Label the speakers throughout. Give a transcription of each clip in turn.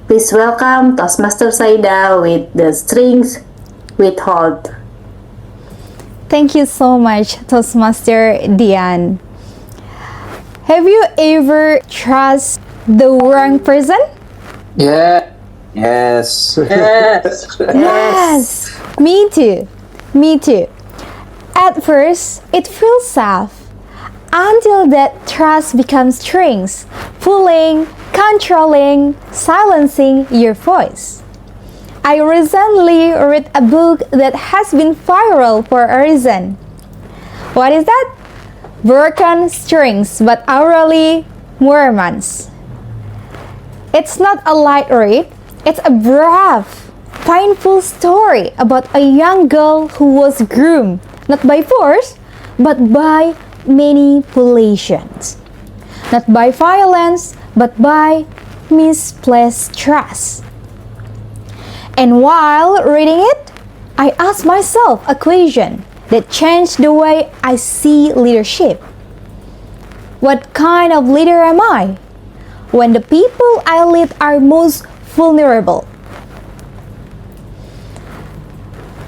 Speaker 1: Please welcome Toastmaster Saida with the strings withhold.
Speaker 2: Thank you so much, Toastmaster Dian. Have you ever trust the wrong person?
Speaker 3: Yeah. Yes.
Speaker 2: Yes. Me too. Me too. At first, it feels safe until that trust becomes strings, pulling, controlling, silencing your voice. I recently read a book that has been viral for a reason. What is that? Broken Strings by Aurelie Moeremans. It's not a light read, it's a brave, painful story about a young girl who was groomed not by force, but by manipulations. Not by violence, but by misplaced trust. And while reading it, I asked myself a question that changed the way I see leadership. What kind of leader am I when the people I lead are most vulnerable?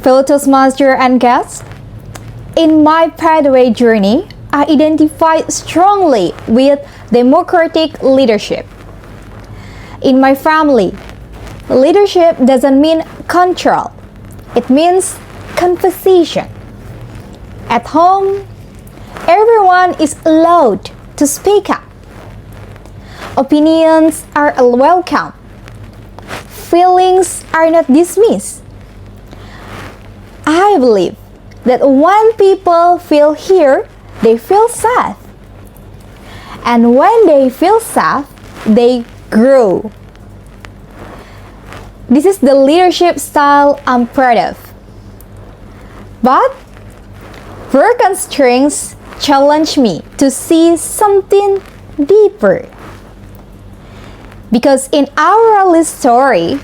Speaker 2: Fellow Toastmaster and guests, in my pathway journey, I identified strongly with democratic leadership. In my family, leadership doesn't mean control. It means conversation. At home, everyone is allowed to speak up. Opinions are welcome. Feelings are not dismissed. I believe that when people feel heard, they feel safe. And when they feel safe, they grow. This is the leadership style I'm proud of. But broken strings challenge me to see something deeper. Because in our early story,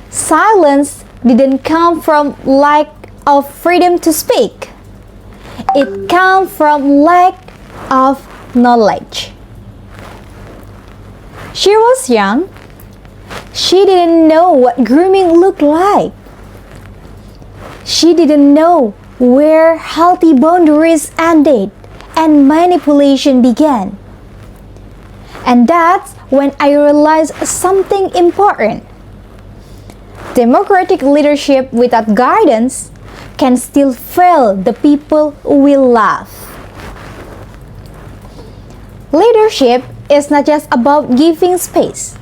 Speaker 2: silence didn't come from lack of freedom to speak. It came from lack of knowledge. She was young. She didn't know what grooming looked like. She didn't know where healthy boundaries ended and manipulation began. And that's when I realized something important. Democratic leadership without guidance can still fail the people we love. Leadership is not just about giving space.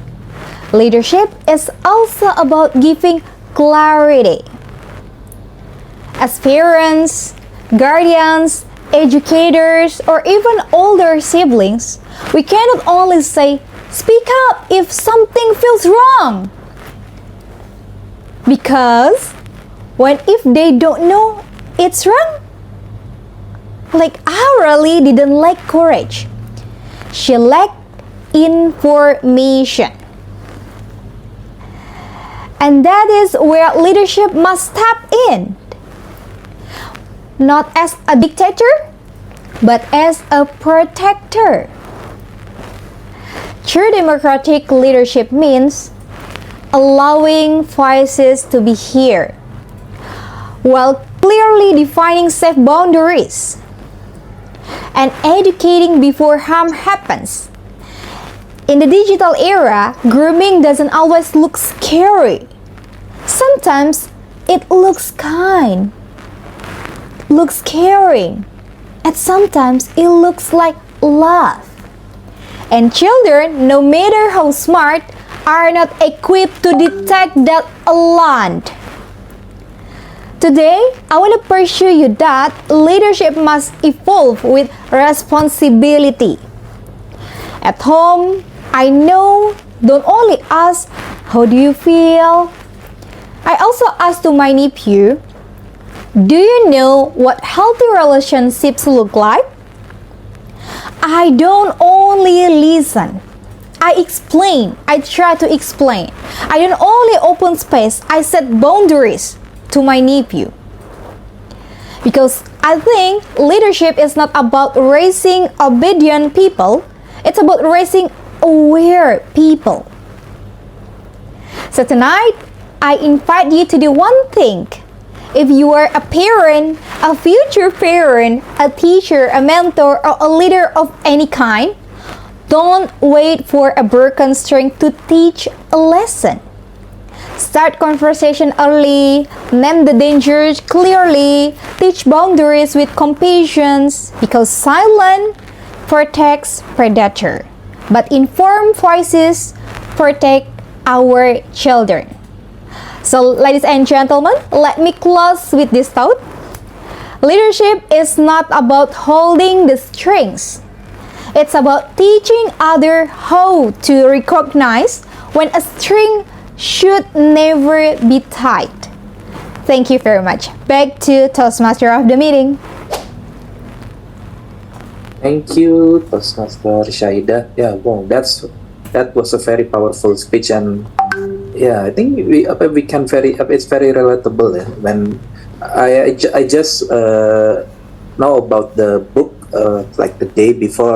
Speaker 2: Leadership is also about giving clarity. As parents, guardians, educators, or even older siblings, we cannot only say, "Speak up if something feels wrong." Because if they don't know it's wrong? Like Aurelie didn't lack courage. She lacked information. And that is where leadership must step in. Not as a dictator, but as a protector. True democratic leadership means allowing voices to be heard, while clearly defining safe boundaries and educating before harm happens. In the digital era, grooming doesn't always look scary. Sometimes it looks kind, looks caring, and sometimes it looks like love. And children, no matter how smart, are not equipped to detect that alone. Today, I want to pursue you that leadership must evolve with responsibility. At home, I know, don't only ask, "How do you feel?" I also ask to my nephew, "Do you know what healthy relationships look like?" I don't only listen. I explain. I try to explain. I don't only open space. I set boundaries to my nephew. Because I think leadership is not about raising obedient people. It's about raising aware people. So tonight, I invite you to do one thing. If you are a parent, a future parent, a teacher, a mentor, or a leader of any kind, don't wait for a broken string to teach a lesson. Start conversation early, name the dangers clearly, teach boundaries with compassion, because silence protects predator, but informed voices protect our children. So, ladies and gentlemen, let me close with this thought. Leadership is not about holding the strings. It's about teaching others how to recognize when a string should never be tied. Thank you very much. Back to Toastmaster of the meeting.
Speaker 3: Thank you, Toastmaster Shaida. Yeah, wow, that was a very powerful speech, and yeah, I think we can it's very relatable. Yeah? When I just know about the book like the day before